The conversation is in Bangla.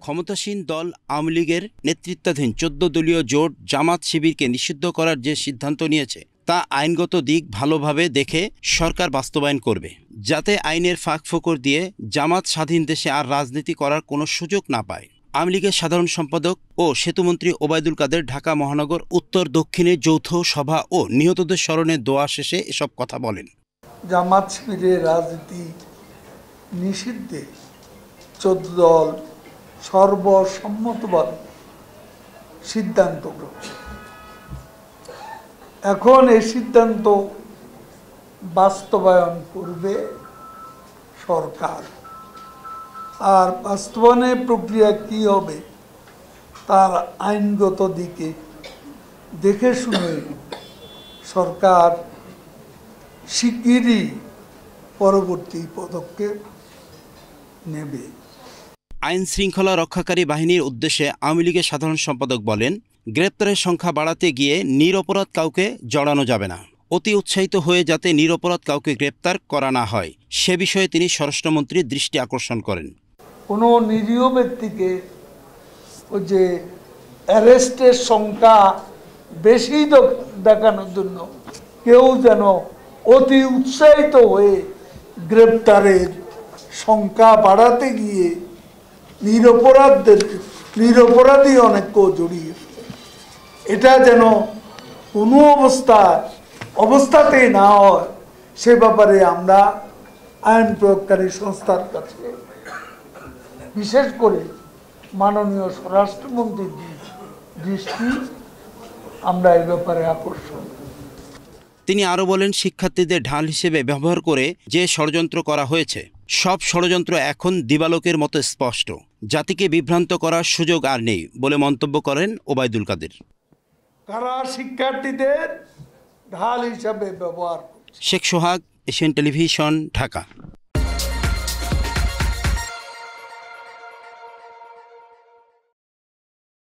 ক্ষমতাসীন দল আওয়ামী লীগের নেতৃত্বাধীন ১৪ দলীয় জোট জামাত শিবিরকে নিষিদ্ধ করার যে সিদ্ধান্ত নিয়েছে তা আইনগত দিক ভালোভাবে দেখে সরকার বাস্তবায়ন করবে, যাতে আইনের ফাঁকফোকর দিয়ে জামাত স্বাধীন দেশে আর রাজনীতি করার কোনো সুযোগ না পায়। আওয়ামী লীগের সাধারণ সম্পাদক ও সেতুমন্ত্রী ওবায়দুল কাদের ঢাকা মহানগর উত্তর দক্ষিণে যৌথ সভা ও নিহতদের স্মরণে দোয়া শেষে এসব কথা বলেন। জামাত শিবিরের রাজনীতি নিষিদ্ধে ১৪ দল সর্বসম্মতভাবে সিদ্ধান্ত গ্রহণ। এখন এই সিদ্ধান্ত বাস্তবায়ন করবে সরকার, আর বাস্তবায়নের প্রক্রিয়া কি হবে তার আইনগত দিকে দেখে শুনে সরকার শিগগিরই পরবর্তী পদক্ষেপ নেবে। আইন শৃঙ্খলা রক্ষাকারী বাহিনীর উদ্দেশ্যে আওয়ামী লীগের সাধারণ সম্পাদক বলেন, গ্রেপ্তারের সংখ্যা বাড়াতে গিয়ে নিরপরাধ কাউকে জড়ানো যাবে না। অতি উৎসাহিত হয়ে যাতে নিরপরাধ কাউকে গ্রেপ্তার করা না হয় সে বিষয়ে তিনি স্বরাষ্ট্রমন্ত্রীর দৃষ্টি আকর্ষণ করেন। কোনো নিরীহ ব্যক্তিকে ওই যে অ্যারেস্টের সংখ্যা বেশি দেখানোর জন্য কেউ যেন অতি উৎসাহিত হয়ে গ্রেপ্তারের সংখ্যা বাড়াতে গিয়ে নিরপরাধী অনেককেও জড়িয়ে, এটা যেন কোনো অবস্থাতেই না হয় সে ব্যাপারে আমরা আইন প্রয়োগকারী সংস্থার কাছে বিশেষ করে মাননীয় স্বরাষ্ট্রমন্ত্রীর দৃষ্টি আমরা এই ব্যাপারে আকর্ষণ। তিনি আরও বলেন, শিক্ষার্থীদের ঢাল হিসেবে ব্যবহার করে যে ষড়যন্ত্র করা হয়েছে সব ষড়যন্ত্র এখন দিবালোকের মতো স্পষ্ট, জাতিকে বিভ্রান্ত করার সুযোগ আর নেই বলে মন্তব্য করেন ওবায়দুল কাদের। কারা শিক্ষার্থীদের ঢাল হিসাবে ব্যবহার। শেখ সোহাগ, এশিয়ান টেলিভিশন, ঢাকা।